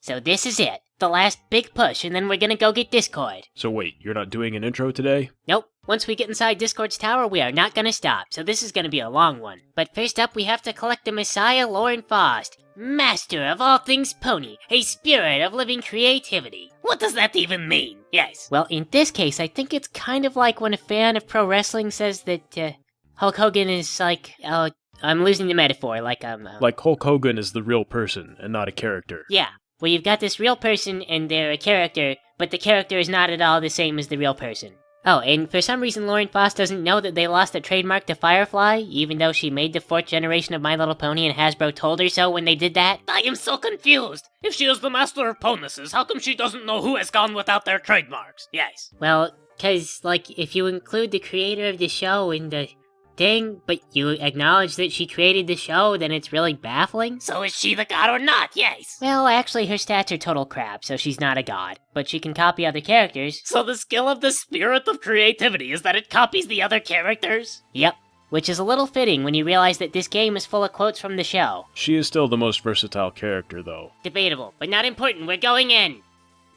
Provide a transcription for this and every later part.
So this is it. The last big push, and then we're gonna go get Discord. So wait, you're not doing an intro today? Nope. Once we get inside Discord's tower, we are not gonna stop, so this is gonna be a long one. But first up, we have to collect the Messiah Lauren Faust, master of all things pony, a spirit of living creativity. What does that even mean? Yes. Well, in this case, I think it's kind of like when a fan of pro wrestling says that, Hulk Hogan is like, I'm losing the metaphor, like Like Hulk Hogan is the real person, and not a character. Yeah, where you've got this real person and they're a character, but the character is not at all the same as the real person. Oh, and for some reason Lauren Faust doesn't know that they lost the trademark to Firefly, even though she made the 4th generation of My Little Pony and Hasbro told her so when they did that. I am so confused. If she is the master of ponises, how come she doesn't know who has gone without their trademarks? Yes. Well, 'cause, like, if you include the creator of the show in the thing, but you acknowledge that she created the show, then it's really baffling. So is she the god or not? Yes. Well, actually, her stats are total crap, so she's not a god. But she can copy other characters. So the skill of the spirit of creativity is that it copies the other characters? Yep. Which is a little fitting when you realize that this game is full of quotes from the show. She is still the most versatile character, though. Debatable, but not important. We're going in.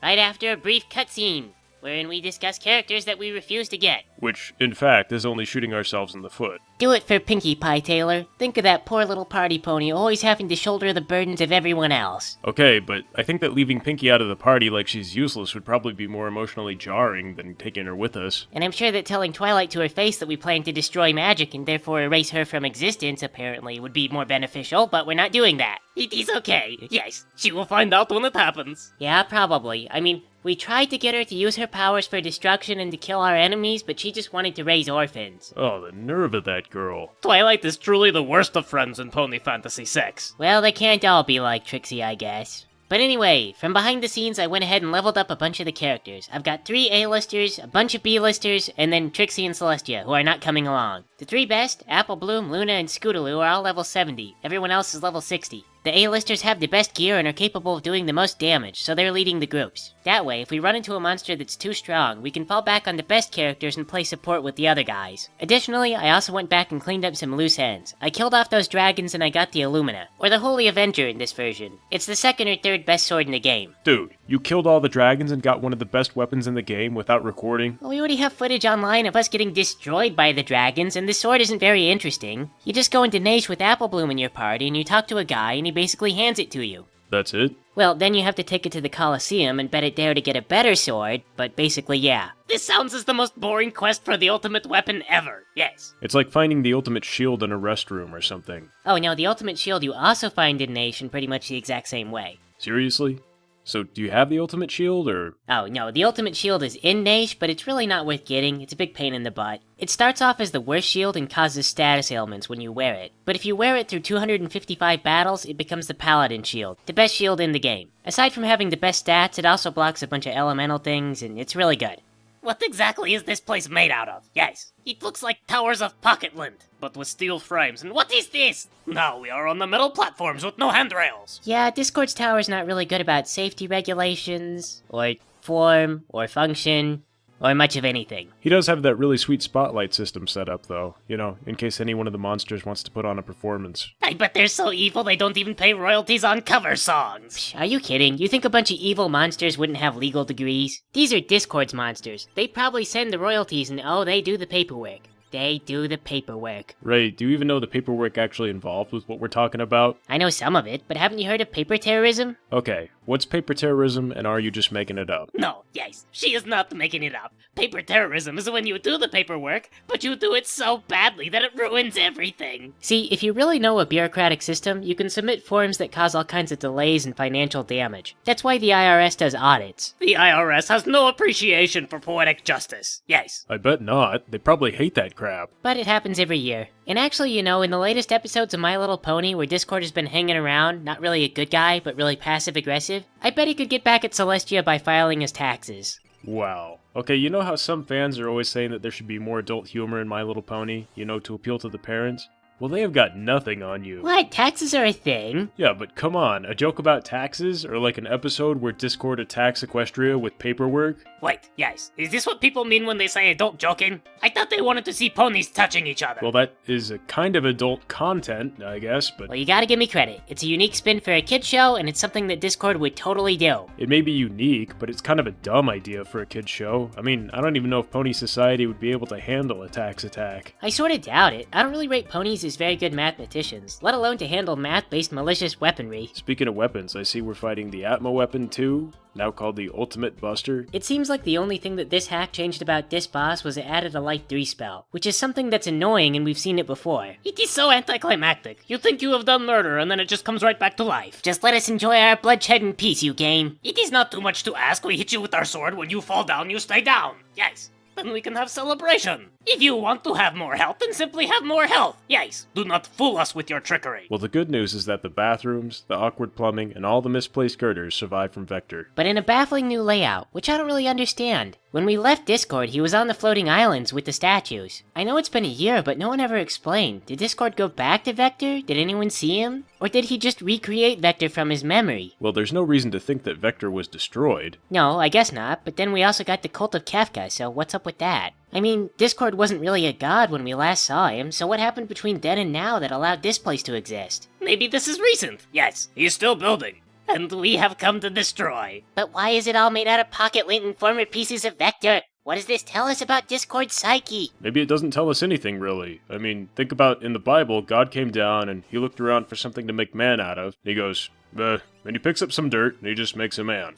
Right after a brief cutscene, wherein we discuss characters that we refuse to get. Which, in fact, is only shooting ourselves in the foot. Do it for Pinkie Pie, Taylor. Think of that poor little party pony always having to shoulder the burdens of everyone else. Okay, but I think that leaving Pinkie out of the party like she's useless would probably be more emotionally jarring than taking her with us. And I'm sure that telling Twilight to her face that we plan to destroy magic and therefore erase her from existence apparently would be more beneficial, but we're not doing that. It is okay. Yes, she will find out when it happens. Yeah, probably. I mean, we tried to get her to use her powers for destruction and to kill our enemies, but she just wanted to raise orphans. Oh, the nerve of that girl. Twilight is truly the worst of friends in Pony Fantasy VI. Well, they can't all be like Trixie, I guess. But anyway, from behind the scenes, I went ahead and leveled up a bunch of the characters. I've got 3 A-listers, a bunch of B-listers, and then Trixie and Celestia, who are not coming along. The 3 best, Apple Bloom, Luna, and Scootaloo, are all level 70. Everyone else is level 60. The A-listers have the best gear and are capable of doing the most damage, so they're leading the groups. That way, if we run into a monster that's too strong, we can fall back on the best characters and play support with the other guys. Additionally, I also went back and cleaned up some loose ends. I killed off those dragons and I got the Illumina, or the Holy Avenger in this version. It's the 2nd or 3rd best sword in the game. Dude, you killed all the dragons and got one of the best weapons in the game without recording? Well, we already have footage online of us getting destroyed by the dragons, and this sword isn't very interesting. You just go into Naish with Apple Bloom in your party and you talk to a guy and he basically hands it to you. That's it? Well, then you have to take it to the Colosseum and bet it there to get a better sword, but basically, yeah. This sounds as the most boring quest for the ultimate weapon ever. Yes. It's like finding the ultimate shield in a restroom or something. Oh no, the ultimate shield you also find in Naish in pretty much the exact same way. Seriously? So, do you have the ultimate shield, or...? Oh, no, the ultimate shield is in Naish, but it's really not worth getting. It's a big pain in the butt. It starts off as the worst shield and causes status ailments when you wear it. But if you wear it through 255 battles, it becomes the Paladin shield, the best shield in the game. Aside from having the best stats, it also blocks a bunch of elemental things, and it's really good. What exactly is this place made out of? Yes, it looks like towers of Pocketland, but with steel frames. And what is this? Now we are on the metal platforms with no handrails. Yeah, Discord's tower is not really good about safety regulations, or form, or function, or much of anything. He does have that really sweet spotlight system set up, though. You know, in case any one of the monsters wants to put on a performance. I bet they're so evil they don't even pay royalties on cover songs. Psh, are you kidding? You think a bunch of evil monsters wouldn't have legal degrees? These are Discord's monsters. They probably send the royalties and oh, they do the paperwork. They do the paperwork. Ray, do you even know the paperwork actually involved with what we're talking about? I know some of it, but haven't you heard of paper terrorism? Okay, what's paper terrorism, and are you just making it up? No, yes, she is not making it up. Paper terrorism is when you do the paperwork, but you do it so badly that it ruins everything. See, if you really know a bureaucratic system, you can submit forms that cause all kinds of delays and financial damage. That's why the IRS does audits. The IRS has no appreciation for poetic justice. Yes. I bet not. They probably hate that crap. But it happens every year. And actually, you know, in the latest episodes of My Little Pony, where Discord has been hanging around, not really a good guy, but really passive-aggressive, I bet he could get back at Celestia by filing his taxes. Wow. Okay, you know how some fans are always saying that there should be more adult humor in My Little Pony, you know, to appeal to the parents? Well, they have got nothing on you. What? Taxes are a thing? Yeah, but come on, a joke about taxes? Or like an episode where Discord attacks Equestria with paperwork? Wait, guys, is this what people mean when they say adult joking? I thought they wanted to see ponies touching each other. Well, that is a kind of adult content, I guess, but Well, you gotta give me credit. It's a unique spin for a kid show, and it's something that Discord would totally do. it may be unique, but it's kind of a dumb idea for a kid's show. I mean, I don't even know if Pony Society would be able to handle a tax attack. I sorta doubt it. I don't really rate ponies as very good mathematicians, let alone to handle math-based malicious weaponry. Speaking of weapons, I see we're fighting the Atmo weapon too, now called the Ultimate Buster. It seems like the only thing that this hack changed about this boss was it added a Light 3 spell, which is something that's annoying and we've seen it before. It is so anticlimactic. You think you have done murder and then it just comes right back to life. Just let us enjoy our bloodshed in peace, you game. It is not too much to ask. We hit you with our sword. When you fall down, you stay down. Yes. Then we can have celebration. If you want to have more health, then simply have more health. Yes. Do not fool us with your trickery. Well, the good news is that the bathrooms, the awkward plumbing, and all the misplaced girders survived from Vector. But in a baffling new layout, which I don't really understand. When we left Discord, he was on the floating islands with the statues. I know it's been a year, but no one ever explained. Did Discord go back to Vector? Did anyone see him? Or did he just recreate Vector from his memory? Well, there's no reason to think that Vector was destroyed. No, I guess not, but then we also got the Cult of Kefka, so what's up with that? I mean, Discord wasn't really a god when we last saw him, so what happened between then and now that allowed this place to exist? Maybe this is recent. Yes, he's still building. And we have come to destroy. But why is it all made out of pocket-lint and former pieces of Vector? What does this tell us about Discord's psyche? Maybe it doesn't tell us anything, really. I mean, think about in the Bible, God came down and he looked around for something to make man out of. And he goes, and he picks up some dirt and he just makes a man.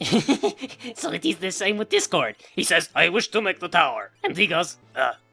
So it is the same with Discord. He says, I wish to make the tower. And he goes,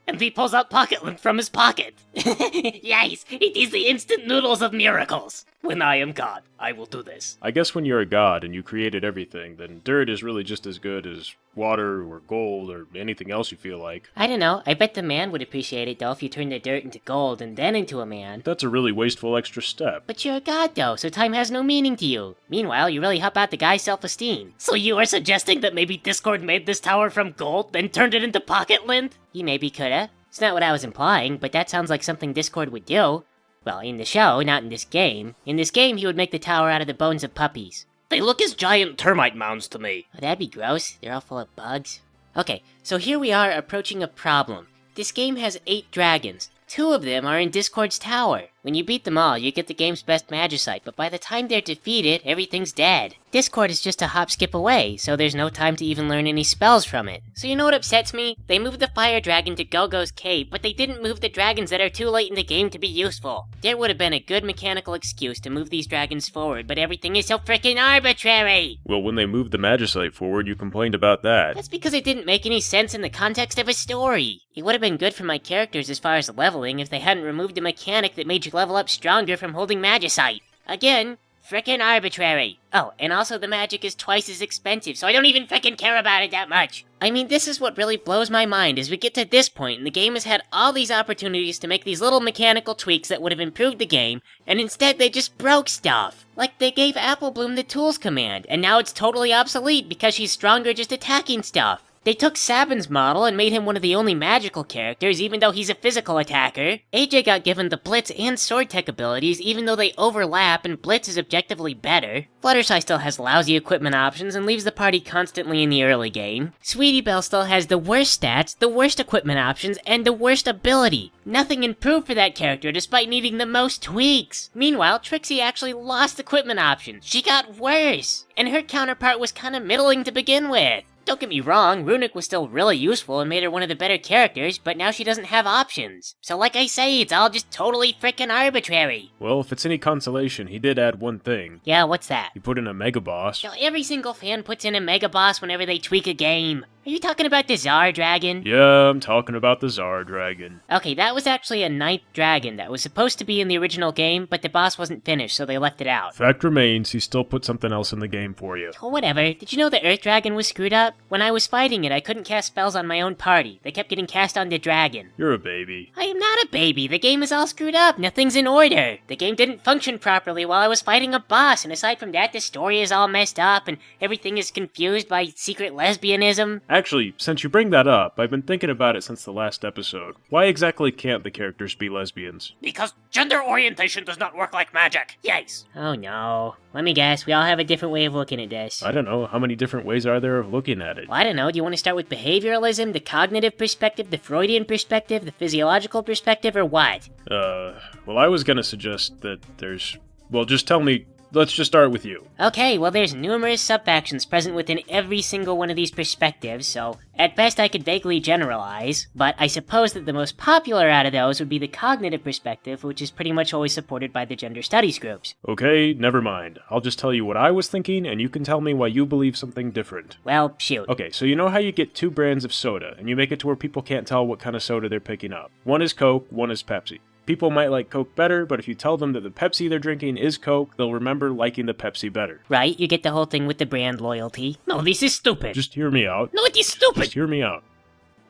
and he pulls out pocket lint from his pocket. Yes, it is the instant noodles of miracles. When I am God, I will do this. I guess when you're a god and you created everything, then dirt is really just as good as water or gold or anything else you feel like. I don't know, I bet the man would appreciate it though if you turned the dirt into gold and then into a man. That's a really wasteful extra step. But you're a god though, so time has no meaning to you. Meanwhile, you really help out the guy's self-esteem. So you are suggesting that maybe Discord made this tower from gold, then turned it into pocket lint? He maybe coulda. It's not what I was implying, but that sounds like something Discord would do. Well, in the show, not in this game. In this game, he would make the tower out of the bones of puppies. They look as giant termite mounds to me. Oh, that'd be gross. They're all full of bugs. Okay, so here we are approaching a problem. This game has 8 dragons. 2 of them are in Discord's tower. When you beat them all, you get the game's best magicite, but by the time they're defeated, everything's dead. Discord is just a hop skip away, so there's no time to even learn any spells from it. So you know what upsets me? They moved the fire dragon to Go-Go's cave, but they didn't move the dragons that are too late in the game to be useful. There would have been a good mechanical excuse to move these dragons forward, but everything is so frickin' arbitrary! Well, when they moved the Magicite forward, you complained about that. That's because it didn't make any sense in the context of a story. It would have been good for my characters as far as leveling if they hadn't removed a mechanic that made you level up stronger from holding magicite. Again, frickin' arbitrary. Oh, and also the magic is twice as expensive, so I don't even frickin' care about it that much. I mean, this is what really blows my mind as we get to this point and the game has had all these opportunities to make these little mechanical tweaks that would have improved the game, and instead they just broke stuff. Like they gave Applebloom the tools command, and now it's totally obsolete because she's stronger just attacking stuff. They took Sabin's model and made him one of the only magical characters, even though he's a physical attacker. AJ got given the Blitz and Sword Tech abilities, even though they overlap and Blitz is objectively better. Fluttershy still has lousy equipment options and leaves the party constantly in the early game. Sweetie Belle still has the worst stats, the worst equipment options, and the worst ability. Nothing improved for that character despite needing the most tweaks. Meanwhile, Trixie actually lost equipment options. She got worse. And her counterpart was kinda middling to begin with. Don't get me wrong, Runic was still really useful and made her one of the better characters, but now she doesn't have options. So like I say, it's all just totally frickin' arbitrary. Well, if it's any consolation, he did add one thing. Yeah, what's that? He put in a Mega Boss. So every single fan puts in a Mega Boss whenever they tweak a game. Are you talking about the Tsar Dragon? Yeah, I'm talking about the Tsar Dragon. Okay, that was actually a 9th dragon that was supposed to be in the original game, but the boss wasn't finished, so they left it out. Fact remains, he still put something else in the game for you. Oh, whatever. Did you know the Earth Dragon was screwed up? When I was fighting it, I couldn't cast spells on my own party. They kept getting cast on the dragon. You're a baby. I am not a baby. The game is all screwed up. Nothing's in order. The game didn't function properly while I was fighting a boss, and aside from that, the story is all messed up, and everything is confused by secret lesbianism. Actually, since you bring that up, I've been thinking about it since the last episode. Why exactly can't the characters be lesbians? Because gender orientation does not work like magic. Yes. Oh no. Let me guess, we all have a different way of looking at this. I don't know, how many different ways are there of looking at it? Well, I don't know, do you want to start with behavioralism, the cognitive perspective, the Freudian perspective, the physiological perspective, or what? Well, I was gonna suggest that there's... Well, just tell me... Let's just start with you. Okay, well there's numerous sub-factions present within every single one of these perspectives, so at best I could vaguely generalize, but I suppose that the most popular out of those would be the cognitive perspective, which is pretty much always supported by the gender studies groups. Okay, never mind. I'll just tell you what I was thinking, and you can tell me why you believe something different. Well, shoot. Okay, so you know how you get two brands of soda, and you make it to where people can't tell what kind of soda they're picking up. One is Coke, one is Pepsi. People might like Coke better, but if you tell them that the Pepsi they're drinking is Coke, they'll remember liking the Pepsi better. Right, you get the whole thing with the brand loyalty. No, this is stupid. Just hear me out. No, it is stupid. Just hear me out.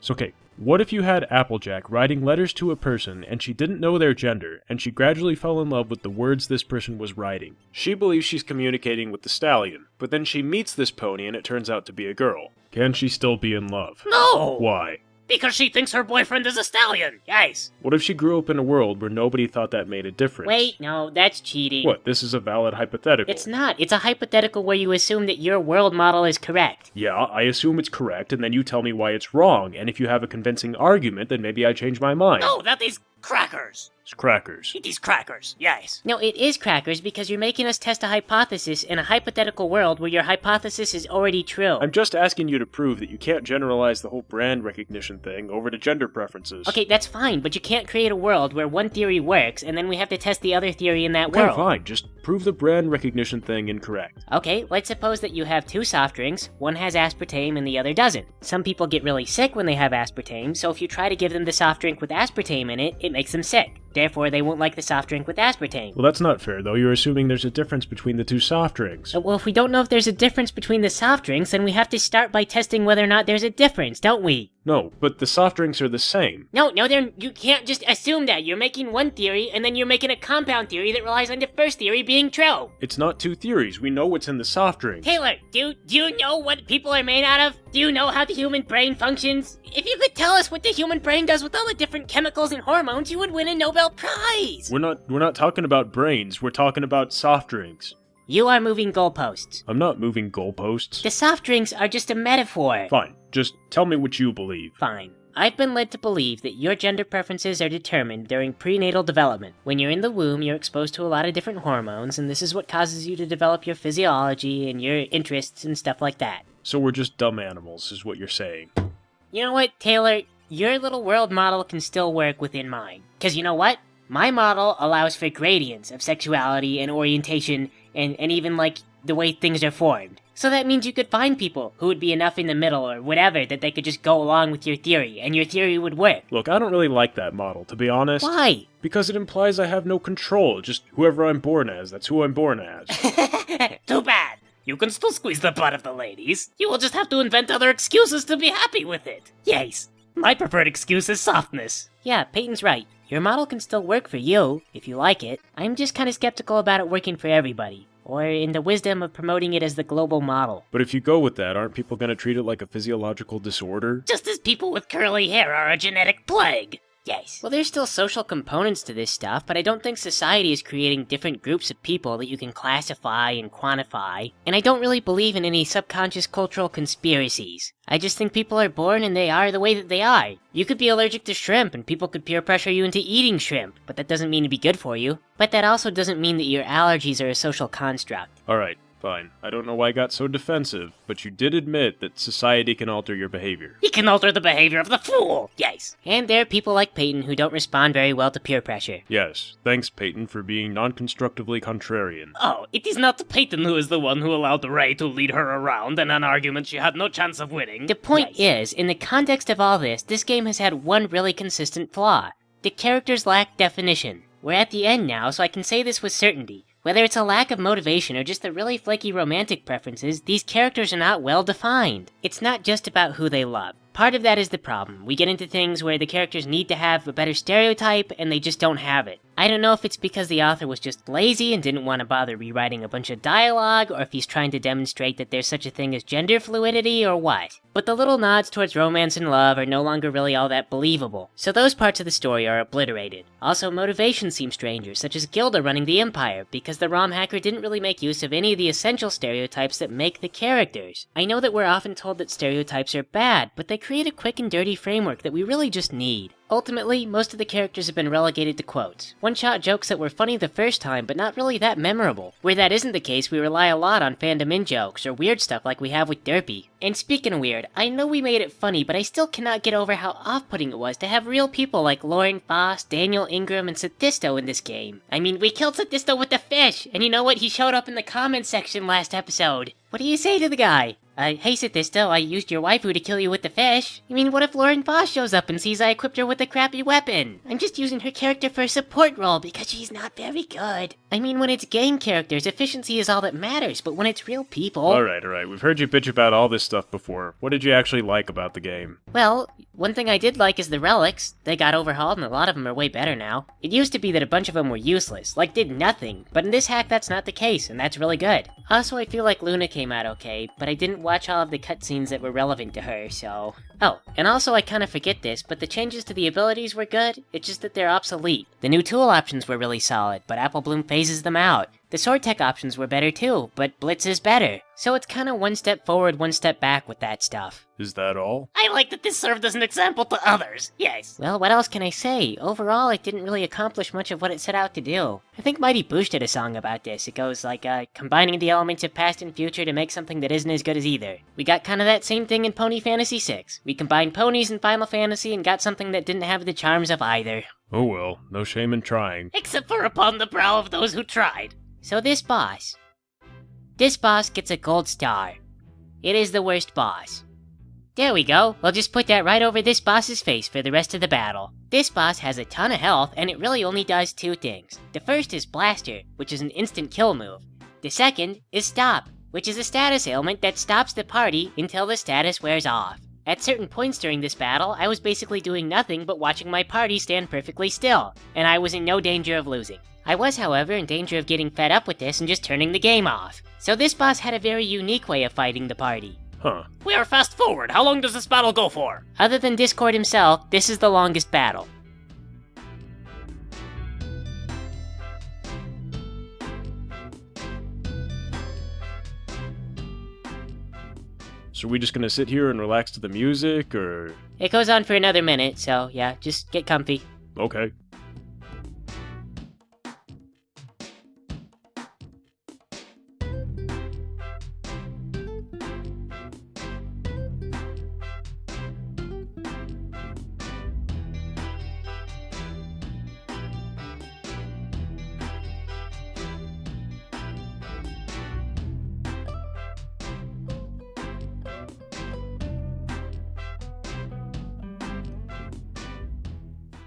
So, okay, what if you had Applejack writing letters to a person and she didn't know their gender, and she gradually fell in love with the words this person was writing? She believes she's communicating with the stallion, but then she meets this pony and it turns out to be a girl. Can she still be in love? No. Why? Because she thinks her boyfriend is a stallion. Yes. What if she grew up in a world where nobody thought that made a difference? Wait, no, that's cheating. What, this is a valid hypothetical? It's not. It's a hypothetical where you assume that your world model is correct. Yeah, I assume it's correct, and then you tell me why it's wrong, and if you have a convincing argument, then maybe I change my mind. No, that is crackers. It's crackers. It is crackers. Yes. No, it is crackers because you're making us test a hypothesis in a hypothetical world where your hypothesis is already true. I'm just asking you to prove that you can't generalize the whole brand recognition thing over to gender preferences. Okay, that's fine, but you can't create a world where one theory works and then we have to test the other theory in that Okay, world. fine. Just prove the brand recognition thing incorrect. Okay, let's suppose that you have two soft drinks, one has aspartame and the other doesn't. Some people get really sick when they have aspartame, so if you try to give them the soft drink with aspartame in it, it makes them sick. Therefore, they won't like the soft drink with aspartame. Well, that's not fair, though. You're assuming there's a difference between the two soft drinks. Well, if we don't know if there's a difference between the soft drinks, then we have to start by testing whether or not there's a difference, don't we? No, but the soft drinks are the same. No, you can't just assume that. You're making one theory, and then you're making a compound theory that relies on the first theory being true. It's not two theories. We know what's in the soft drinks. Taylor, do you know what people are made out of? Do you know how the human brain functions? If you could tell us what the human brain does with all the different chemicals and hormones, you would win a Nobel Prize! We're not talking about brains. We're talking about soft drinks. You are moving goalposts. I'm not moving goalposts. The soft drinks are just a metaphor. Fine. Just tell me what you believe. Fine. I've been led to believe that your gender preferences are determined during prenatal development. When you're in the womb, you're exposed to a lot of different hormones, and this is what causes you to develop your physiology and your interests and stuff like that. So we're just dumb animals, is what you're saying. You know what, Taylor? Your little world model can still work within mine. 'Cause you know what? My model allows for gradients of sexuality and orientation and even, like, the way things are formed. So that means you could find people who would be enough in the middle or whatever that they could just go along with your theory, and your theory would work. Look, I don't really like that model, to be honest. Why? Because it implies I have no control. Just whoever I'm born as, that's who I'm born as. Too bad. You can still squeeze the blood of the ladies. You will just have to invent other excuses to be happy with it. Yes. My preferred excuse is softness. Yeah, Peyton's right. Your model can still work for you, if you like it. I'm just kinda skeptical about it working for everybody, or in the wisdom of promoting it as the global model. But if you go with that, aren't people gonna treat it like a physiological disorder? Just as people with curly hair are a genetic plague. Yes. Well, there's still social components to this stuff, but I don't think society is creating different groups of people that you can classify and quantify, and I don't really believe in any subconscious cultural conspiracies. I just think people are born and they are the way that they are. You could be allergic to shrimp and people could peer pressure you into eating shrimp, but that doesn't mean to be good for you. But that also doesn't mean that your allergies are a social construct. Alright, fine. I don't know why I got so defensive, but you did admit that society can alter your behavior. He can alter the behavior of the fool. Yes. And there are people like Peyton who don't respond very well to peer pressure. Yes, thanks Peyton for being non-constructively contrarian. Oh, it is not Peyton who is the one who allowed Ray to lead her around in an argument she had no chance of winning. The point is, in the context of all this game has had one really consistent flaw. The characters lack definition. We're at the end now, so I can say this with certainty. Whether it's a lack of motivation or just the really flaky romantic preferences, these characters are not well defined. It's not just about who they love. Part of that is the problem. We get into things where the characters need to have a better stereotype and they just don't have it. I don't know if it's because the author was just lazy and didn't want to bother rewriting a bunch of dialogue, or if he's trying to demonstrate that there's such a thing as gender fluidity, or what. But the little nods towards romance and love are no longer really all that believable, so those parts of the story are obliterated. Also, motivations seem stranger, such as Gilda running the Empire, because the ROM hacker didn't really make use of any of the essential stereotypes that make the characters. I know that we're often told that stereotypes are bad, but they create a quick and dirty framework that we really just need. Ultimately, most of the characters have been relegated to quotes. One-shot jokes that were funny the first time, but not really that memorable. Where that isn't the case, we rely a lot on fandom in-jokes, or weird stuff like we have with Derpy. And speaking of weird, I know we made it funny, but I still cannot get over how off-putting it was to have real people like Lauren Foss, Daniel Ingram, and Sadisto in this game. I mean, we killed Sadisto with the fish, and you know what? He showed up in the comments section last episode. What do you say to the guy? Hey Sadisto, I used your waifu to kill you with the fish. I mean, what if Lauren Foss shows up and sees I equipped her with a crappy weapon? I'm just using her character for a support role because she's not very good. I mean, when it's game characters, efficiency is all that matters, but when it's real people... Alright, we've heard you bitch about all this stuff before. What did you actually like about the game? Well, one thing I did like is the relics. They got overhauled and a lot of them are way better now. It used to be that a bunch of them were useless, like did nothing, but in this hack that's not the case, and that's really good. Also, I feel like Luna came out okay, but I didn't watch all of the cutscenes that were relevant to her, so... Oh, and also I kinda forget this, but the changes to the abilities were good, it's just that they're obsolete. The new tool options were really solid, but Apple Bloom phases them out. The sword tech options were better too, but Blitz is better. So it's kinda one step forward, one step back with that stuff. Is that all? I like that this served as an example to others, yes. Well, what else can I say? Overall, it didn't really accomplish much of what it set out to do. I think Mighty Boosh did a song about this. It goes like, combining the elements of past and future to make something that isn't as good as either. We got kinda that same thing in Pony Fantasy VI. We combined ponies in Final Fantasy and got something that didn't have the charms of either. Oh well, no shame in trying. Except for upon the brow of those who tried. So this boss gets a gold star. It is the worst boss. There we go, we'll just put that right over this boss's face for the rest of the battle. This boss has a ton of health, and it really only does two things. The first is Blaster, which is an instant kill move. The second is Stop, which is a status ailment that stops the party until the status wears off. At certain points during this battle, I was basically doing nothing but watching my party stand perfectly still, and I was in no danger of losing. I was, however, in danger of getting fed up with this and just turning the game off. So this boss had a very unique way of fighting the party. Huh. We are fast forward. How long does this battle go for? Other than Discord himself, this is the longest battle. So are we just gonna sit here and relax to the music, or...? It goes on for another minute, so yeah, just get comfy. Okay.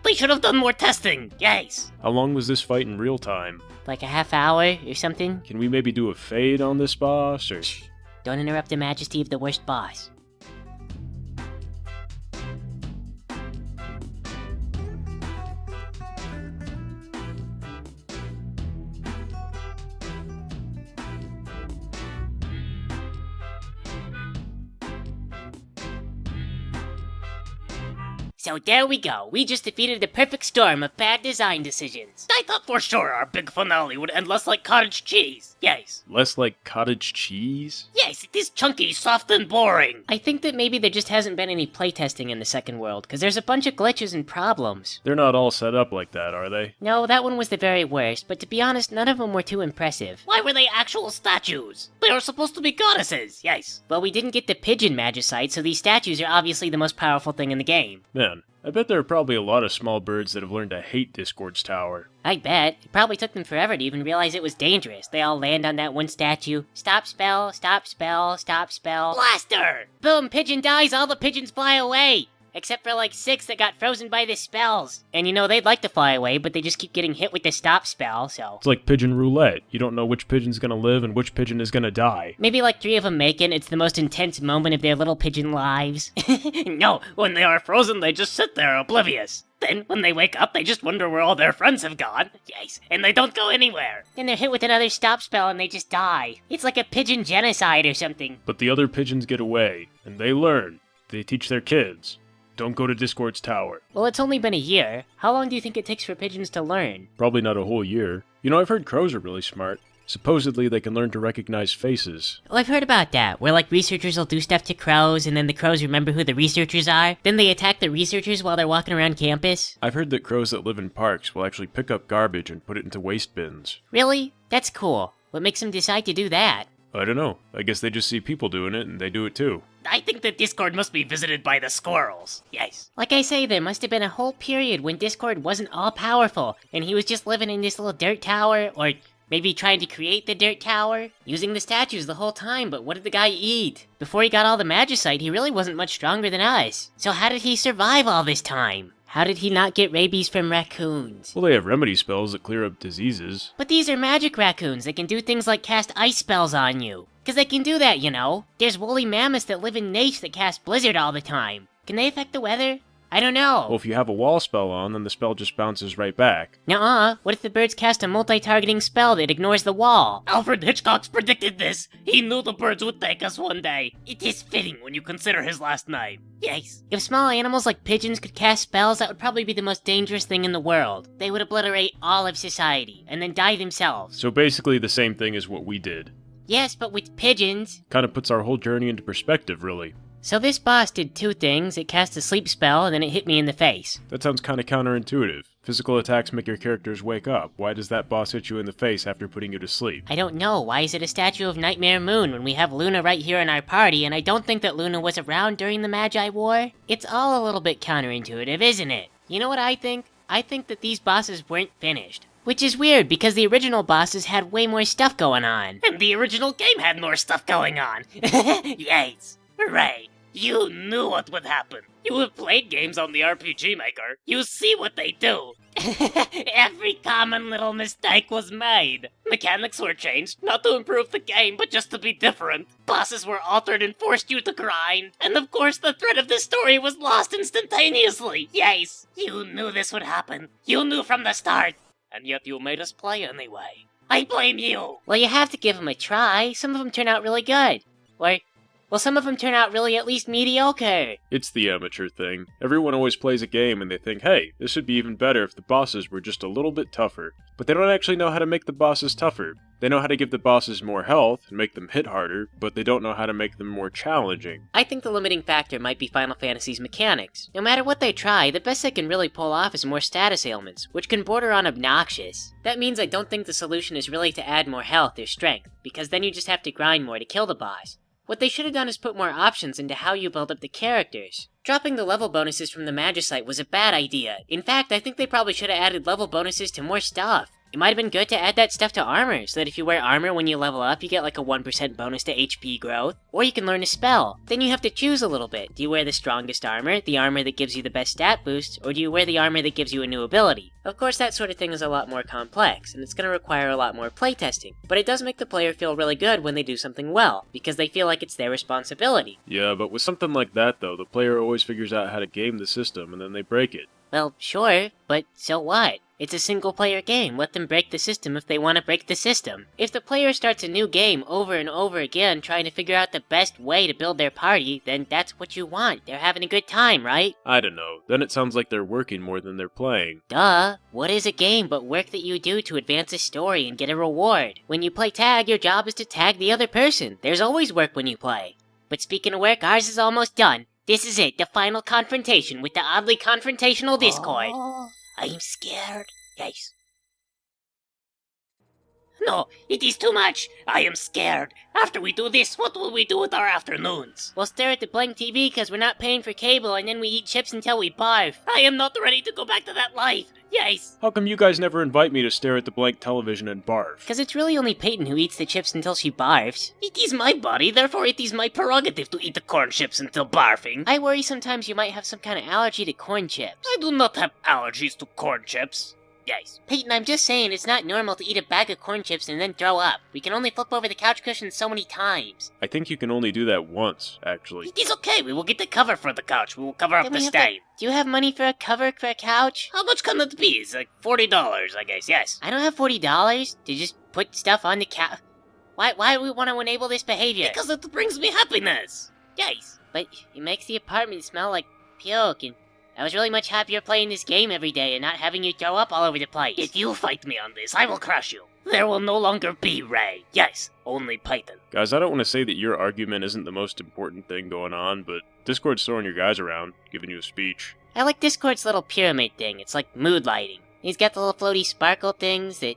They should have done more testing, yes. How long was this fight in real time? Like a half hour or something? Can we maybe do a fade on this boss, or...? Don't interrupt the majesty of the worst boss. So there we go, we just defeated the perfect storm of bad design decisions. I thought for sure our big finale would end less like cottage cheese, yes. Less like cottage cheese? Yes, it is chunky, soft, and boring. I think that maybe there just hasn't been any playtesting in the second world, because there's a bunch of glitches and problems. They're not all set up like that, are they? No, that one was the very worst, but to be honest, none of them were too impressive. Why were they actual statues? They are supposed to be goddesses, yes. Well, we didn't get the pigeon magicite, so these statues are obviously the most powerful thing in the game. Man, I bet there are probably a lot of small birds that have learned to hate Discord's tower. I bet. It probably took them forever to even realize it was dangerous. They all land on that one statue. Stop spell, stop spell, stop spell. Blaster! Boom, pigeon dies, all the pigeons fly away. Except for like 6 that got frozen by the spells. And you know, they'd like to fly away, but they just keep getting hit with the stop spell, so... It's like pigeon roulette. You don't know which pigeon's gonna live and which pigeon is gonna die. Maybe like 3 of them make it. It's the most intense moment of their little pigeon lives. No, when they are frozen, they just sit there oblivious. Then, when they wake up, they just wonder where all their friends have gone. Yes, and they don't go anywhere. Then they're hit with another stop spell and they just die. It's like a pigeon genocide or something. But the other pigeons get away, and they learn. They teach their kids. Don't go to Discord's tower. Well, it's only been a year. How long do you think it takes for pigeons to learn? Probably not a whole year. You know, I've heard crows are really smart. Supposedly, they can learn to recognize faces. Oh, I've heard about that, where like researchers will do stuff to crows, and then the crows remember who the researchers are. Then they attack the researchers while they're walking around campus. I've heard that crows that live in parks will actually pick up garbage and put it into waste bins. Really? That's cool. What makes them decide to do that? I don't know. I guess they just see people doing it, and they do it too. I think that Discord must be visited by the squirrels. Yes. Like I say, there must have been a whole period when Discord wasn't all powerful, and he was just living in this little dirt tower, or maybe trying to create the dirt tower, using the statues the whole time, but what did the guy eat? Before he got all the magicite, he really wasn't much stronger than us. So how did he survive all this time? How did he not get rabies from raccoons? Well, they have remedy spells that clear up diseases. But these are magic raccoons that can do things like cast ice spells on you. 'Cause they can do that, you know. There's woolly mammoths that live in Nache that cast blizzard all the time. Can they affect the weather? I don't know. Well, if you have a wall spell on, then the spell just bounces right back. Nuh-uh. What if the birds cast a multi-targeting spell that ignores the wall? Alfred Hitchcock's predicted this. He knew the birds would take us one day. It is fitting when you consider his last name. Yes. If small animals like pigeons could cast spells, that would probably be the most dangerous thing in the world. They would obliterate all of society, and then die themselves. So basically the same thing as what we did. Yes, but with pigeons. Kind of puts our whole journey into perspective, really. So this boss did 2 things. It cast a sleep spell, and then it hit me in the face. That sounds kind of counterintuitive. Physical attacks make your characters wake up. Why does that boss hit you in the face after putting you to sleep? I don't know. Why is it a statue of Nightmare Moon when we have Luna right here in our party, and I don't think that Luna was around during the Magi War? It's all a little bit counterintuitive, isn't it? You know what I think? I think that these bosses weren't finished. Which is weird, because the original bosses had way more stuff going on. And the original game had more stuff going on. Yes. Hooray. You knew what would happen. You have played games on the RPG Maker. You see what they do. Every common little mistake was made. Mechanics were changed, not to improve the game, but just to be different. Bosses were altered and forced you to grind. And of course the thread of the story was lost instantaneously. Yes, you knew this would happen. You knew from the start. And yet you made us play anyway. I blame you. Well, you have to give them a try. Some of them turn out really good. Well, some of them turn out really at least mediocre. It's the amateur thing. Everyone always plays a game and they think, hey, this would be even better if the bosses were just a little bit tougher. But they don't actually know how to make the bosses tougher. They know how to give the bosses more health and make them hit harder, but they don't know how to make them more challenging. I think the limiting factor might be Final Fantasy's mechanics. No matter what they try, the best they can really pull off is more status ailments, which can border on obnoxious. That means I don't think the solution is really to add more health or strength, because then you just have to grind more to kill the boss. What they should have done is put more options into how you build up the characters. Dropping the level bonuses from the Magicite was a bad idea. In fact, I think they probably should have added level bonuses to more stuff. It might have been good to add that stuff to armor, so that if you wear armor when you level up, you get like a 1% bonus to HP growth. Or you can learn a spell. Then you have to choose a little bit. Do you wear the strongest armor, the armor that gives you the best stat boost, or do you wear the armor that gives you a new ability? Of course, that sort of thing is a lot more complex, and it's going to require a lot more playtesting. But it does make the player feel really good when they do something well, because they feel like it's their responsibility. Yeah, but with something like that though, the player always figures out how to game the system and then they break it. Well, sure, but so what? It's a single-player game. Let them break the system if they want to break the system. If the player starts a new game over and over again trying to figure out the best way to build their party, then that's what you want. They're having a good time, right? I don't know. Then it sounds like they're working more than they're playing. Duh. What is a game but work that you do to advance a story and get a reward? When you play tag, your job is to tag the other person. There's always work when you play. But speaking of work, ours is almost done. This is it, the final confrontation with the oddly confrontational Discord. I'm scared. Yes. No, it is too much. I am scared. After we do this, what will we do with our afternoons? We'll stare at the blank TV because we're not paying for cable, and then we eat chips until we barf. I am not ready to go back to that life. Yes. How come you guys never invite me to stare at the blank television and barf? Because it's really only Peyton who eats the chips until she barfs. It is my body, therefore it is my prerogative to eat the corn chips until barfing. I worry sometimes you might have some kind of allergy to corn chips. I do not have allergies to corn chips. Yes. Peyton, I'm just saying it's not normal to eat a bag of corn chips and then throw up. We can only flip over the couch cushions so many times. I think you can only do that once, actually. It is okay, we will get the cover for the couch. We will cover up Then the we have stain. Do you have money for a cover for a couch? How much can it be? It's like $40, I guess, yes. I don't have $40 to just put stuff on the couch. Why do we want to enable this behavior? Because it brings me happiness. Yes. But it makes the apartment smell like puke, and I was really much happier playing this game every day and not having you throw up all over the place. If you fight me on this, I will crush you. There will no longer be Ray. Yes, only Python. Guys, I don't want to say that your argument isn't the most important thing going on, but Discord's throwing your guys around, giving you a speech. I like Discord's little pyramid thing. It's like mood lighting. He's got the little floaty sparkle things that,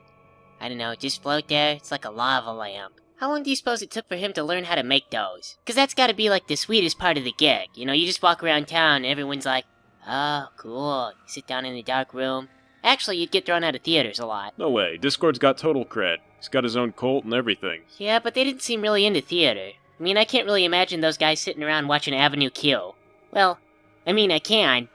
I don't know, just float there. It's like a lava lamp. How long do you suppose it took for him to learn how to make those? Because that's gotta be like the sweetest part of the gig. You know, you just walk around town and everyone's like, oh, cool. You sit down in the dark room. Actually, you'd get thrown out of theaters a lot. No way, Discord's got total cred. He's got his own cult and everything. Yeah, but they didn't seem really into theater. I mean, I can't really imagine those guys sitting around watching Avenue Q. Well, I mean, I can,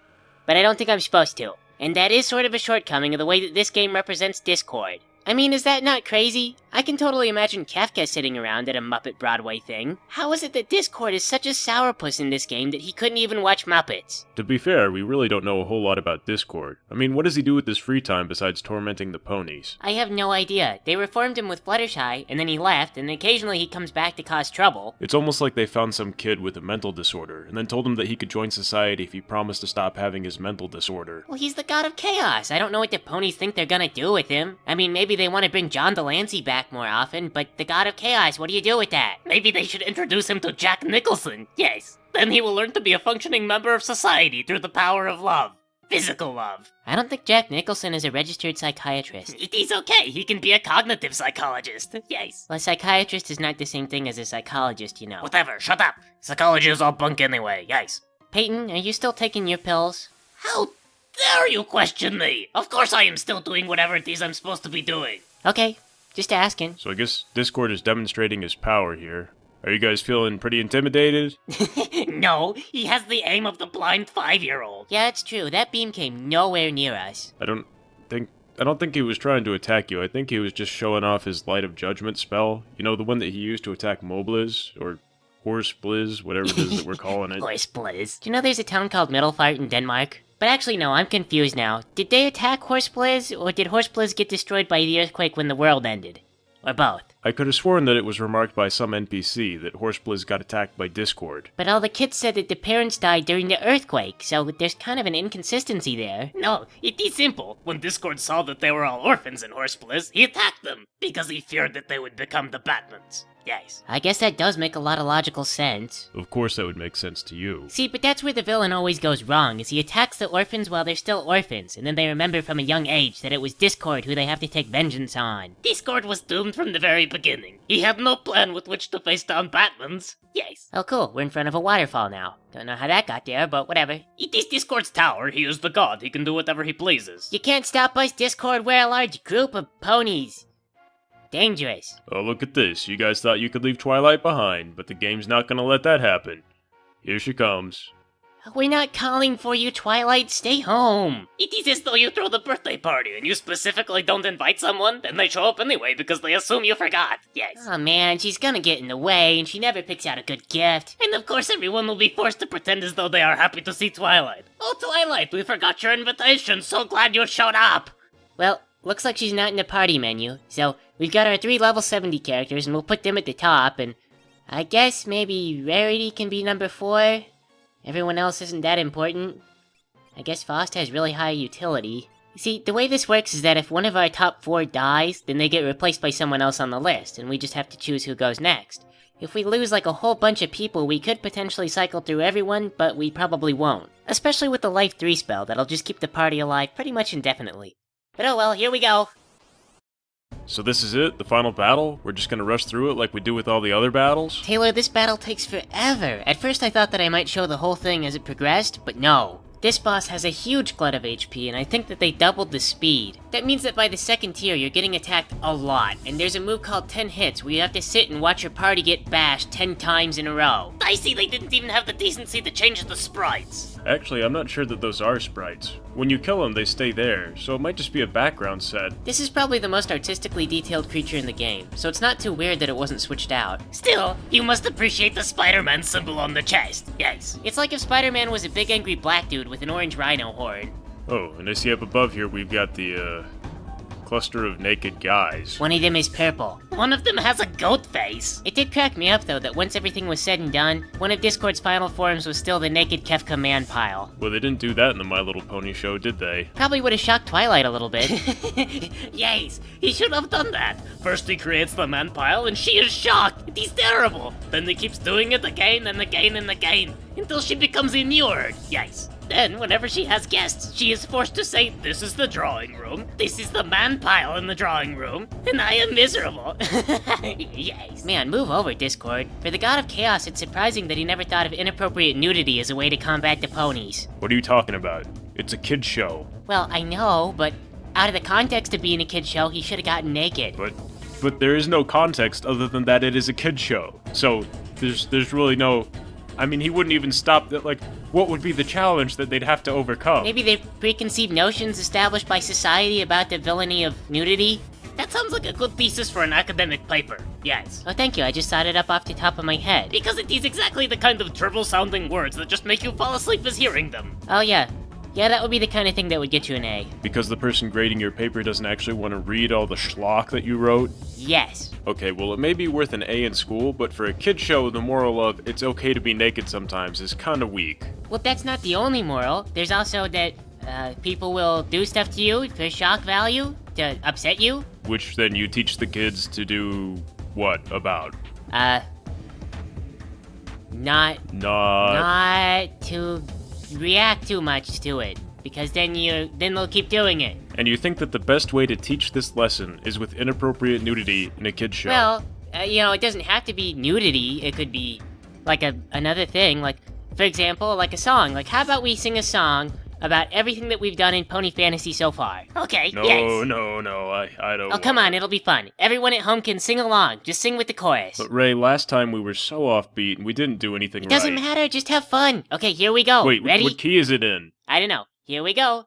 but I don't think I'm supposed to. And that is sort of a shortcoming of the way that this game represents Discord. I mean, is that not crazy? I can totally imagine Kafka sitting around at a Muppet Broadway thing. How is it that Discord is such a sourpuss in this game that he couldn't even watch Muppets? To be fair, we really don't know a whole lot about Discord. I mean, what does he do with his free time besides tormenting the ponies? I have no idea. They reformed him with Fluttershy, and then he left, and occasionally he comes back to cause trouble. It's almost like they found some kid with a mental disorder, and then told him that he could join society if he promised to stop having his mental disorder. Well, he's the god of chaos. I don't know what the ponies think they're gonna do with him. I mean, maybe they want to bring John Delancey back more often, but the god of chaos, what do you do with that? Maybe they should introduce him to Jack Nicholson. Yes. Then he will learn to be a functioning member of society through the power of love. Physical love. I don't think Jack Nicholson is a registered psychiatrist. It is okay. He can be a cognitive psychologist. Yes. Well, a psychiatrist is not the same thing as a psychologist, you know. Whatever. Shut up. Psychology is all bunk anyway. Yes. Peyton, are you still taking your pills? How dare you question me? Of course I am still doing whatever it is I'm supposed to be doing. Okay, just asking. So I guess Discord is demonstrating his power here. Are you guys feeling pretty intimidated? No, he has the aim of the blind 5-year-old. Yeah, it's true. That beam came nowhere near us. I don't think he was trying to attack you. I think he was just showing off his Light of Judgment spell. You know, the one that he used to attack Mobliz, or Horse Blizz, whatever it is that we're calling it. Horse Blizz. Do you know there's a town called Middelfart in Denmark? But actually, no, I'm confused now. Did they attack Horse Blizz, or did Horse Blizz get destroyed by the earthquake when the world ended? Or both? I could have sworn that it was remarked by some NPC that Horse Blizz got attacked by Discord. But all the kids said that the parents died during the earthquake, so there's kind of an inconsistency there. No, it is simple. When Discord saw that they were all orphans in Horse Blizz, he attacked them, because he feared that they would become the Batmans. Yes. I guess that does make a lot of logical sense. Of course that would make sense to you. See, but that's where the villain always goes wrong, is he attacks the orphans while they're still orphans, and then they remember from a young age that it was Discord who they have to take vengeance on. Discord was doomed from the very beginning. He had no plan with which to face down Batmans. Yes. Oh cool, we're in front of a waterfall now. Don't know how that got there, but whatever. It is Discord's tower. He is the god. He can do whatever he pleases. You can't stop us, Discord. We're a large group of ponies. Dangerous. Oh, look at this. You guys thought you could leave Twilight behind, but the game's not gonna let that happen. Here she comes. We're not calling for you, Twilight. Stay home. It is as though you throw the birthday party and you specifically don't invite someone, then they show up anyway because they assume you forgot. Yes. Oh man, she's gonna get in the way, and she never picks out a good gift. And of course everyone will be forced to pretend as though they are happy to see Twilight. Oh, Twilight, we forgot your invitation. So glad you showed up. Well, looks like she's not in the party menu, so we've got our 3 level 70 characters, and we'll put them at the top, and I guess maybe Rarity can be number 4? Everyone else isn't that important. I guess Faust has really high utility. You see, the way this works is that if one of our top 4 dies, then they get replaced by someone else on the list, and we just have to choose who goes next. If we lose like a whole bunch of people, we could potentially cycle through everyone, but we probably won't. Especially with the Life 3 spell that'll just keep the party alive pretty much indefinitely. But oh well, here we go. So this is it? The final battle? We're just gonna rush through it like we do with all the other battles? Taylor, this battle takes forever. At first I thought that I might show the whole thing as it progressed, but no. This boss has a huge glut of HP, and I think that they doubled the speed. That means that by the second tier, you're getting attacked a lot, and there's a move called 10 hits, where you have to sit and watch your party get bashed 10 times in a row. I see they didn't even have the decency to change the sprites. Actually, I'm not sure that those are sprites. When you kill them, they stay there, so it might just be a background set. This is probably the most artistically detailed creature in the game, so it's not too weird that it wasn't switched out. Still, you must appreciate the Spider-Man symbol on the chest. Yes. It's like if Spider-Man was a big angry black dude with an orange rhino horn. Oh, and I see up above here we've got the, cluster of naked guys. One of them is purple. One of them has a goat face. It did crack me up, though, that once everything was said and done, one of Discord's final forms was still the naked Kefka man pile. Well, they didn't do that in the My Little Pony show, did they? Probably would have shocked Twilight a little bit. Yes, he should have done that. First he creates the man pile and she is shocked. He's terrible. Then he keeps doing it again and again and again until she becomes inured. Yes. Then, whenever she has guests, she is forced to say, "This is the drawing room, this is the man pile in the drawing room, and I am miserable." Yes. Man, move over, Discord. For the god of chaos, it's surprising that he never thought of inappropriate nudity as a way to combat the ponies. What are you talking about? It's a kid's show. Well, I know, but out of the context of being a kid's show, he should have gotten naked. But there is no context other than that it is a kid's show. So, there's really no... I mean, he wouldn't even stop that, like, what would be the challenge that they'd have to overcome? Maybe they've preconceived notions established by society about the villainy of nudity? That sounds like a good thesis for an academic paper. Yes. Oh, thank you, I just thought it up off the top of my head. Because it is exactly the kind of trivial-sounding words that just make you fall asleep as hearing them. Oh, yeah. Yeah, that would be the kind of thing that would get you an A. Because the person grading your paper doesn't actually want to read all the schlock that you wrote? Yes. Okay, well, it may be worth an A in school, but for a kid's show, the moral of it's okay to be naked sometimes is kinda weak. Well, that's not the only moral. There's also that people will do stuff to you for shock value, to upset you. Which then you teach the kids to do what about? Not to react too much to it, because then they'll keep doing it. And you think that the best way to teach this lesson is with inappropriate nudity in a kid's show? Well, it doesn't have to be nudity. It could be like another thing, like, for example, like a song. Like, how about we sing a song about everything that we've done in Pony Fantasy so far? Okay, No, yes. no, I don't Oh, come on, it'll be fun. Everyone at home can sing along. Just sing with the chorus. But Ray, last time we were so offbeat and we didn't do anything It doesn't right. matter, just have fun. Okay, here we go. Wait, ready? what key is it in? I don't know. Here we go.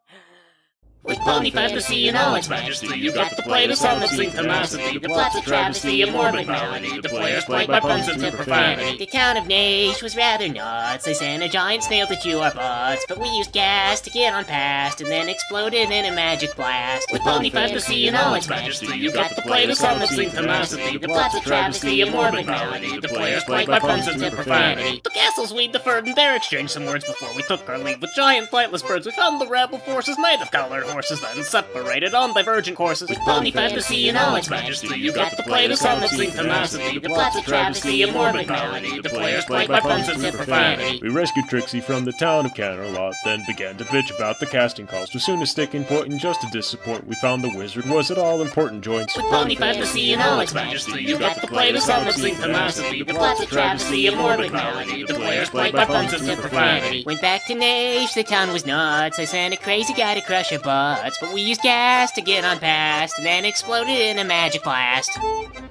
With Pony Fantasy in all its majesty, you got to play the song that sings tenacity, the plot's a travesty, a morbid melody, the players plagued by puns and profanity. The town of Nash was rather nuts. They sent a giant snail to chew our butts, but we used gas to get on past, and then exploded in a magic blast. With Pony Fantasy in all its majesty, you got to play the song that sings tenacity, the plot's a travesty, a morbid melody, the players plagued by puns and profanity. The castles we deferred and there exchanged some words before we took our leave. With giant flightless birds, we found the Ramble forces made of colored horses, then separated on divergent courses. With Pony Fantasy in all its majesty, you got to play the song that sings tenacity, the plot's a travesty, a morbid melody, the players plagued by puns and profanity. We rescued Trixie from the town of Canterlot, then began to bitch about the casting calls. Too soon a sticking point, and just to disappoint, we found the wizard was at all important joints. With Pony Fantasy in all its majesty, you got to play the song that sings tenacity, the plot's a travesty, a morbid melody, the players plagued by puns and profanity. Went back to Nash, the town was nuts. I sent a crazy guy to crush our butts, but we used gas to get on past, and then exploded in a magic blast.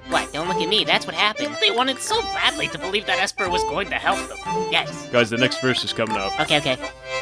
What? Don't look at me, that's what happened. They wanted so badly to believe that Esper was going to help them. Yes. Guys, the next verse is coming up. Okay.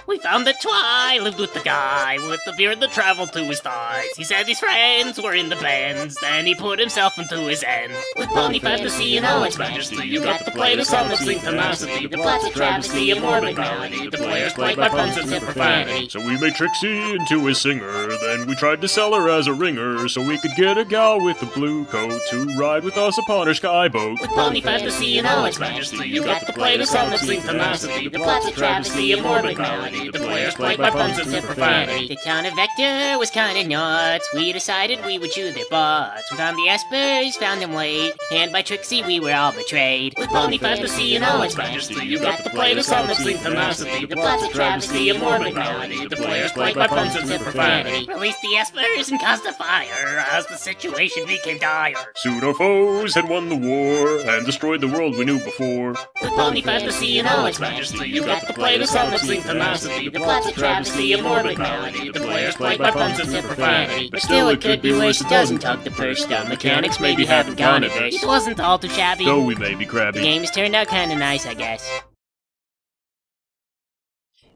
We found that Twi lived with the guy with the beard that traveled to his thighs. He said his friends were in the bends, then he put himself into his end. With Pony Fantasy in all its majesty, you got to play the song that sings tenacity, the plot's a travesty, a morbid melody, the players plagued by puns and profanity. So we made Trixie into a singer, then we tried to sell her as a ringer, so we could get a gal with a blue coat to ride with us upon her skyboat. With Pony Fantasy in all its majesty, you got to play the song that sings tenacity, the plot's a travesty, a morbid melody, normality. The players played by puns and profanity. The town of Vector was kinda nuts. We decided we would chew their butts. We found the espers, found them late, and by Trixie we were all betrayed. With pony fantasy and all its majesty, you got to play the song that's linked tenacity. The plot's a travesty, a morbid malady. The players played by puns and profanity. Released the espers and caused a fire as the situation became dire. Soon our foes had won the war and destroyed the world we knew before. With pony fantasy and all its majesty, you got to play the song that's linked tenacity. The plot's a travesty, a morbid malady. The players played by puns and profanity. But still, it could be worse. It doesn't talk the purse down. Mechanics maybe haven't gone averse. It wasn't all too shabby. Though we may be The crabby. game's turned out kinda nice, I guess.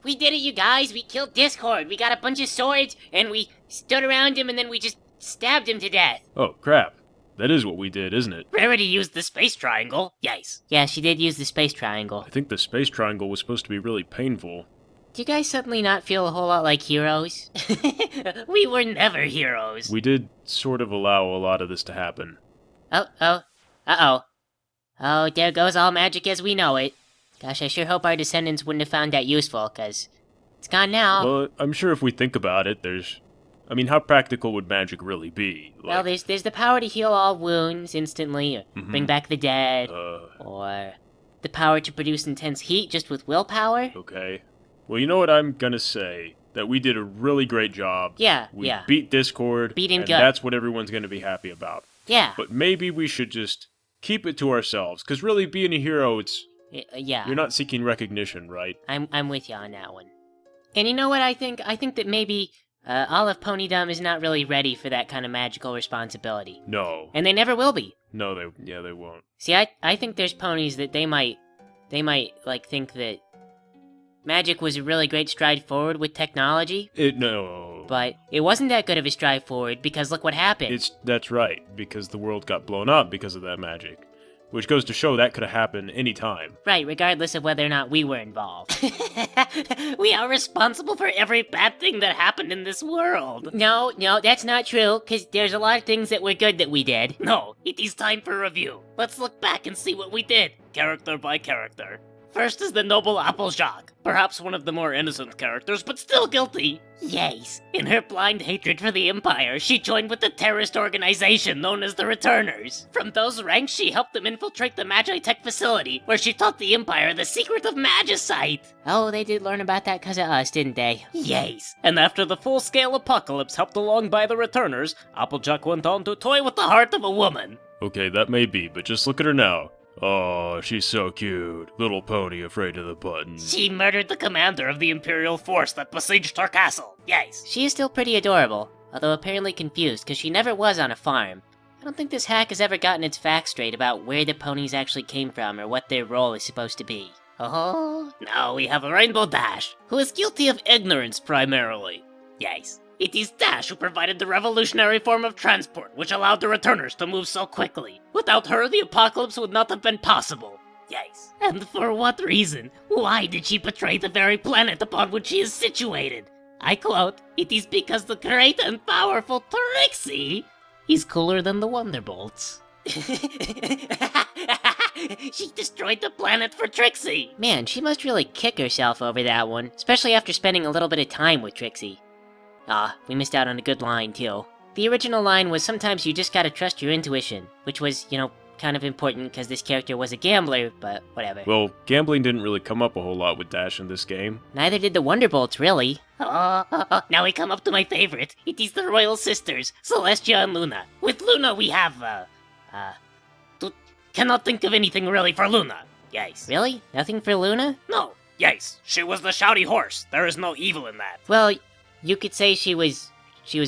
We did it, you guys! We killed Discord! We got a bunch of swords, and we stood around him, and then we just stabbed him to death. Oh, crap. That is what we did, isn't it? Rarity used the space triangle. Yes. Yeah, she did use the space triangle. I think the space triangle was supposed to be really painful. Do you guys suddenly not feel a whole lot like heroes? We were never heroes. We did sort of allow a lot of this to happen. Uh-oh, there goes all magic as we know it. Gosh, I sure hope our descendants wouldn't have found that useful, 'cause it's gone now. Well, I'm sure if we think about it, how practical would magic really be? Well, there's the power to heal all wounds instantly, or bring back the dead, or the power to produce intense heat just with willpower. Okay. Well, you know what I'm gonna say? That we did a really great job. Yeah, We yeah. beat Discord. Beat him and good. that's what everyone's gonna be happy about. Yeah. But maybe we should just keep it to ourselves, because really being a hero, Yeah. you're not seeking recognition, right? I'm with you on that one. And you know what I think? I think that maybe all of Ponydom is not really ready for that kind of magical responsibility. No. And they never will be. No, they won't. See, I think there's ponies that they might like think that magic was a really great stride forward with technology, No. but it wasn't that good of a stride forward because look what happened. That's right, because the world got blown up because of that magic. Which goes to show that could have happened any time. Right, regardless of whether or not we were involved. We are responsible for every bad thing that happened in this world. No, that's not true, because there's a lot of things that were good that we did. No, it is time for review. Let's look back and see what we did, character by character. First is the noble Applejack, perhaps one of the more innocent characters, but still guilty. Yes. In her blind hatred for the Empire, she joined with the terrorist organization known as the Returners. From those ranks, she helped them infiltrate the Magitech facility, where she taught the Empire the secret of Magicite. Oh, they did learn about that because of us, didn't they? Yes. And after the full-scale apocalypse helped along by the Returners, Applejack went on to toy with the heart of a woman. Okay, that may be, but just look at her now. Oh, she's so cute. Little pony afraid of the buttons. She murdered the commander of the Imperial force that besieged her castle. Yes. She is still pretty adorable, although apparently confused because she never was on a farm. I don't think this hack has ever gotten its facts straight about where the ponies actually came from or what their role is supposed to be. Oh, now we have a Rainbow Dash, who is guilty of ignorance primarily. Yes. It is Dash who provided the revolutionary form of transport which allowed the Returners to move so quickly. Without her, the apocalypse would not have been possible. Yes. And for what reason? Why did she betray the very planet upon which she is situated? I quote, "It is because the great and powerful Trixie is cooler than the Wonderbolts." She destroyed the planet for Trixie. Man, she must really kick herself over that one, especially after spending a little bit of time with Trixie. We missed out on a good line, too. The original line was sometimes you just gotta trust your intuition, which was, kind of important because this character was a gambler, but whatever. Well, gambling didn't really come up a whole lot with Dash in this game. Neither did the Wonderbolts, really. Now we come up to my favorite. It is the Royal Sisters, Celestia and Luna. With Luna we have, cannot think of anything really for Luna. Yes. Really? Nothing for Luna? No. Yes. She was the shouty horse. There is no evil in that. Well, you could say she was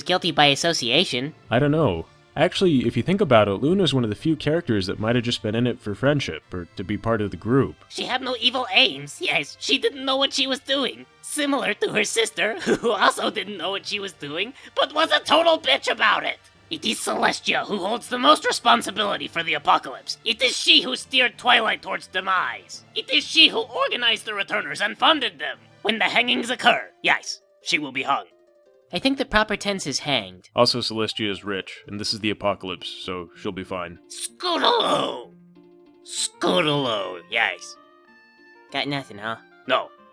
guilty by association. I don't know. Actually, if you think about it, Luna's one of the few characters that might have just been in it for friendship, or to be part of the group. She had no evil aims. Yes, she didn't know what she was doing. Similar to her sister, who also didn't know what she was doing, but was a total bitch about it. It is Celestia who holds the most responsibility for the apocalypse. It is she who steered Twilight towards demise. It is she who organized the Returners and funded them. When the hangings occur, yes, she will be hung. I think the proper tense is hanged. Also, Celestia is rich, and this is the apocalypse, so she'll be fine. Scootaloo! Scootaloo, yes. Got nothing, huh? No,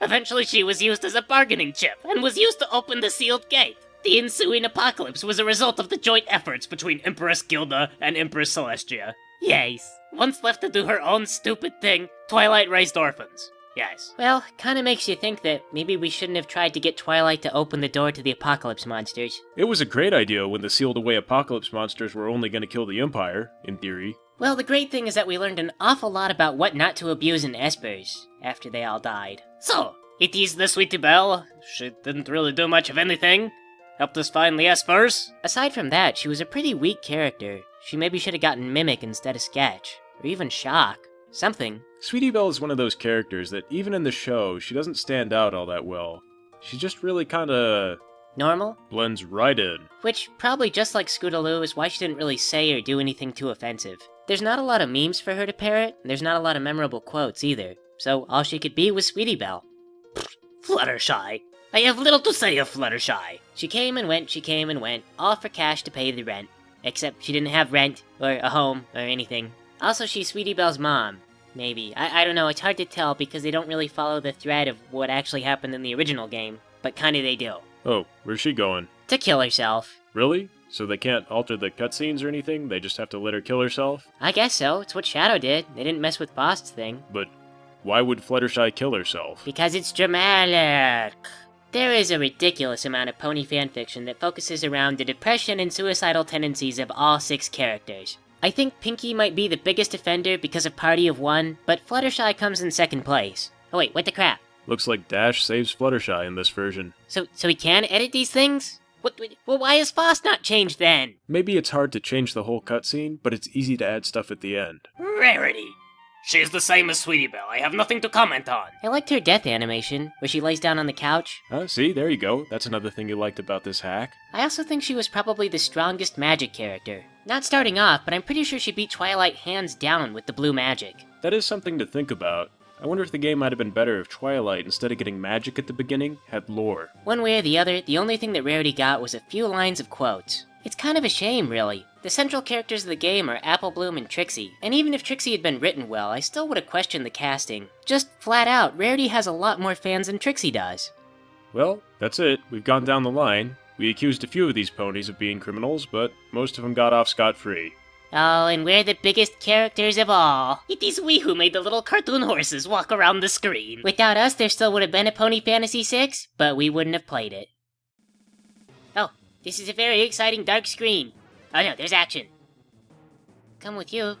Eventually she was used as a bargaining chip, and was used to open the sealed gate. The ensuing apocalypse was a result of the joint efforts between Empress Gilda and Empress Celestia. Yes. Once left to do her own stupid thing, Twilight raised orphans. Yes. Well, kinda makes you think that maybe we shouldn't have tried to get Twilight to open the door to the apocalypse monsters. It was a great idea when the sealed away apocalypse monsters were only going to kill the Empire, in theory. Well, the great thing is that we learned an awful lot about what not to abuse in Espers after they all died. So, it is the Sweetie Belle. She didn't really do much of anything. Helped us find the Espers. Aside from that, she was a pretty weak character. She maybe should have gotten Mimic instead of Sketch. Or even Shock. Something. Sweetie Belle is one of those characters that even in the show, she doesn't stand out all that well. She just really kinda Normal? blends right in. Which, probably just like Scootaloo, is why she didn't really say or do anything too offensive. There's not a lot of memes for her to parrot, and there's not a lot of memorable quotes either. So all she could be was Sweetie Belle. Fluttershy. I have little to say of Fluttershy. She came and went, all for cash to pay the rent. Except she didn't have rent, or a home, or anything. Also, she's Sweetie Belle's mom. Maybe. I don't know, it's hard to tell because they don't really follow the thread of what actually happened in the original game. But kinda they do. Oh, where's she going? To kill herself. Really? So they can't alter the cutscenes or anything? They just have to let her kill herself? I guess so, it's what Shadow did. They didn't mess with Frost's thing. But why would Fluttershy kill herself? Because it's dramatic. There is a ridiculous amount of pony fanfiction that focuses around the depression and suicidal tendencies of all 6 characters. I think Pinkie might be the biggest offender because of Party of One, but Fluttershy comes in second place. Oh wait, what the crap? Looks like Dash saves Fluttershy in this version. So he can edit these things? Well, why is Frost not changed then? Maybe it's hard to change the whole cutscene, but it's easy to add stuff at the end. Rarity. She is the same as Sweetie Belle. I have nothing to comment on. I liked her death animation, where she lays down on the couch. See, there you go. That's another thing you liked about this hack. I also think she was probably the strongest magic character. Not starting off, but I'm pretty sure she beat Twilight hands down with the blue magic. That is something to think about. I wonder if the game might have been better if Twilight, instead of getting magic at the beginning, had lore. One way or the other, the only thing that Rarity got was a few lines of quotes. It's kind of a shame, really. The central characters of the game are Apple Bloom and Trixie, and even if Trixie had been written well, I still would have questioned the casting. Just flat out, Rarity has a lot more fans than Trixie does. Well, that's it. We've gone down the line. We accused a few of these ponies of being criminals, but most of them got off scot-free. Oh, and we're the biggest characters of all. It is we who made the little cartoon horses walk around the screen. Without us, there still would have been a Pony Fantasy 6, but we wouldn't have played it. Oh, this is a very exciting dark screen. Oh no, there's action. Come with you.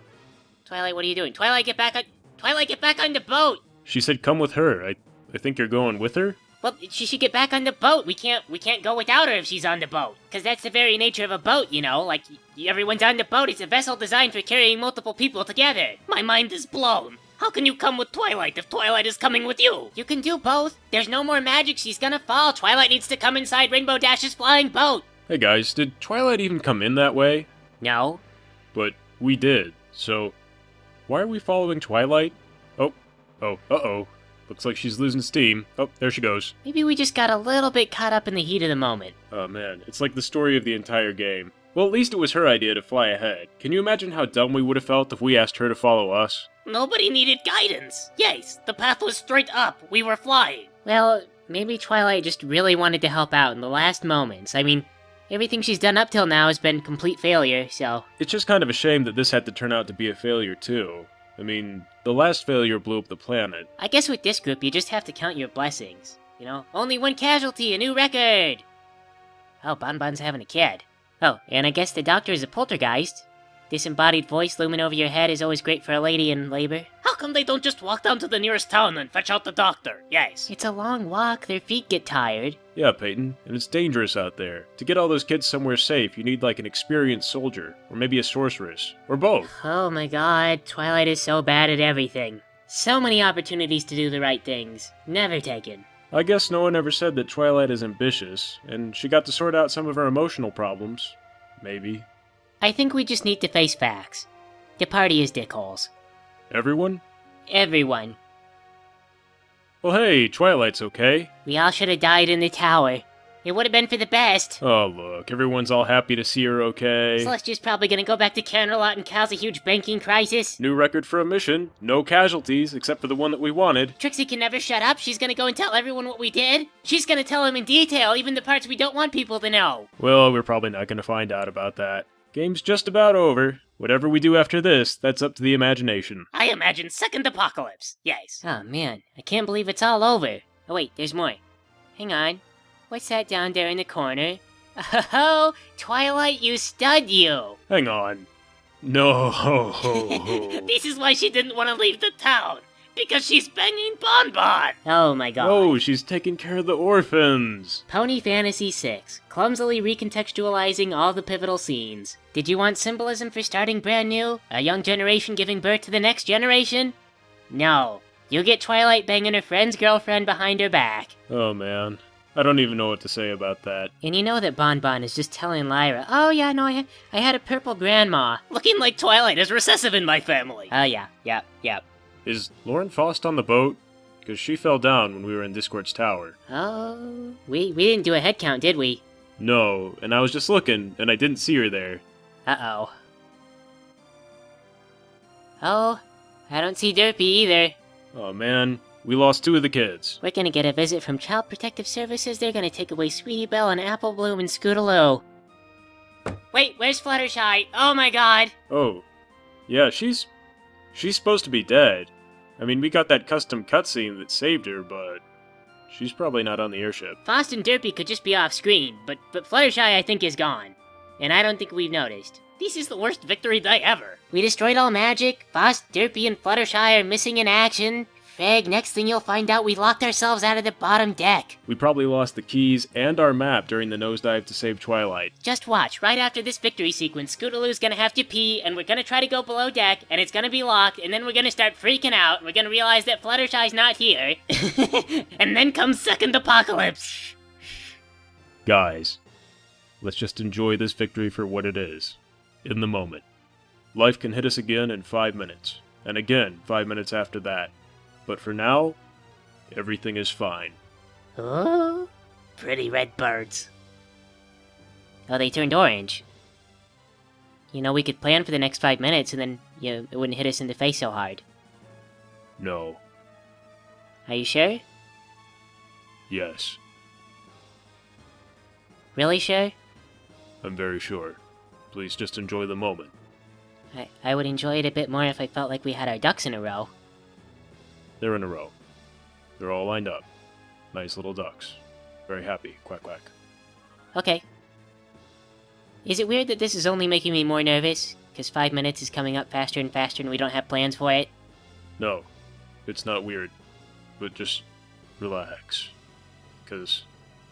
Twilight, what are you doing? Twilight, get back on the boat! She said come with her. I think you're going with her? Well, she should get back on the boat. We can't go without her if she's on the boat. Cause that's the very nature of a boat, you know? Like, everyone's on the boat. It's a vessel designed for carrying multiple people together. My mind is blown. How can you come with Twilight if Twilight is coming with you? You can do both. There's no more magic. She's gonna fall. Twilight needs to come inside Rainbow Dash's flying boat. Hey guys, did Twilight even come in that way? No. But we did, so why are we following Twilight? Uh-oh. Looks like she's losing steam. Oh, there she goes. Maybe we just got a little bit caught up in the heat of the moment. Oh man, it's like the story of the entire game. Well, at least it was her idea to fly ahead. Can you imagine how dumb we would have felt if we asked her to follow us? Nobody needed guidance. Yes, the path was straight up. We were flying. Well, maybe Twilight just really wanted to help out in the last moments. I mean, everything she's done up till now has been complete failure, so... It's just kind of a shame that this had to turn out to be a failure, too. I mean, the last failure blew up the planet. I guess with this group, you just have to count your blessings. You know, only one casualty, a new record! Oh, Bonbon's having a kid. Oh, and I guess the doctor is a poltergeist. Disembodied voice looming over your head is always great for a lady in labor. How come they don't just walk down to the nearest town and fetch out the doctor? Yes. It's a long walk, their feet get tired. Yeah, Peyton, and it's dangerous out there. To get all those kids somewhere safe, you need like an experienced soldier, or maybe a sorceress, or both. Oh my god, Twilight is so bad at everything. So many opportunities to do the right things, never taken. I guess no one ever said that Twilight is ambitious, and she got to sort out some of her emotional problems. Maybe. I think we just need to face facts. The party is dickholes. Everyone? Everyone. Well hey, Twilight's okay. We all should have died in the tower. It would have been for the best. Oh, look, everyone's all happy to see her okay. Celestia's probably gonna go back to Canterlot and cause a huge banking crisis. New record for a mission. No casualties, except for the one that we wanted. Trixie can never shut up. She's gonna go and tell everyone what we did. She's gonna tell them in detail, even the parts we don't want people to know. Well, we're probably not going to find out about that. Game's just about over. Whatever we do after this, that's up to the imagination. I imagine second apocalypse. Yes. Oh man, I can't believe it's all over. Oh wait, there's more. Hang on. What's that down there in the corner? Oh, Twilight, you stud you! Hang on. No. This is why she didn't want to leave the town. Because she's banging Bonbon. Oh my god. Oh, she's taking care of the orphans. Pony Fantasy 6, clumsily recontextualizing all the pivotal scenes. Did you want symbolism for starting brand new? A young generation giving birth to the next generation? No. You get Twilight banging her friend's girlfriend behind her back. Oh man, I don't even know what to say about that. And you know that Bonbon is just telling Lyra, oh yeah, no, I had a purple grandma. Looking like Twilight is recessive in my family. Oh yeah, yep. Is Lauren Faust on the boat? Because she fell down when we were in Discord's tower. Oh, we didn't do a head count, did we? No, and I was just looking, and I didn't see her there. Uh-oh. Oh, I don't see Derpy either. Oh man, we lost 2 of the kids. We're gonna get a visit from Child Protective Services. They're gonna take away Sweetie Belle and Apple Bloom and Scootaloo. Wait, where's Fluttershy? Oh my god! Oh, yeah, she's supposed to be dead. I mean, we got that custom cutscene that saved her, but she's probably not on the airship. Faust and Derpy could just be off screen, but Fluttershy I think is gone. And I don't think we've noticed. This is the worst victory die ever. We destroyed all magic. Faust, Derpy, and Fluttershy are missing in action. Frag, next thing you'll find out we locked ourselves out of the bottom deck. We probably lost the keys and our map during the nosedive to save Twilight. Just watch, right after this victory sequence, Scootaloo's gonna have to pee, and we're gonna try to go below deck, and it's gonna be locked, and then we're gonna start freaking out, and we're gonna realize that Fluttershy's not here. And then comes second apocalypse. Guys, let's just enjoy this victory for what it is. In the moment. Life can hit us again in 5 minutes, and again 5 minutes after that. But for now, everything is fine. Oh, pretty red birds. Oh, they turned orange. You know, we could plan for the next 5 minutes and then, it wouldn't hit us in the face so hard. No. Are you sure? Yes. Really sure? I'm very sure. Please just enjoy the moment. I would enjoy it a bit more if I felt like we had our ducks in a row. They're in a row. They're all lined up. Nice little ducks. Very happy. Quack, quack. Okay. Is it weird that this is only making me more nervous? Because 5 minutes is coming up faster and faster and we don't have plans for it? No. It's not weird. But just relax. Because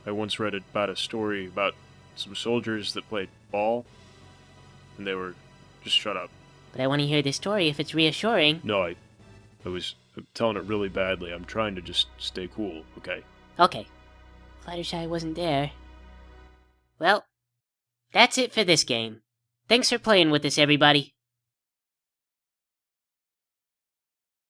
I once read about a story about some soldiers that played ball. And they were... just shut up. But I want to hear the story if it's reassuring. No, I was telling it really badly. I'm trying to just stay cool, okay? Okay. Fluttershy wasn't there. Well, that's it for this game. Thanks for playing with us, everybody.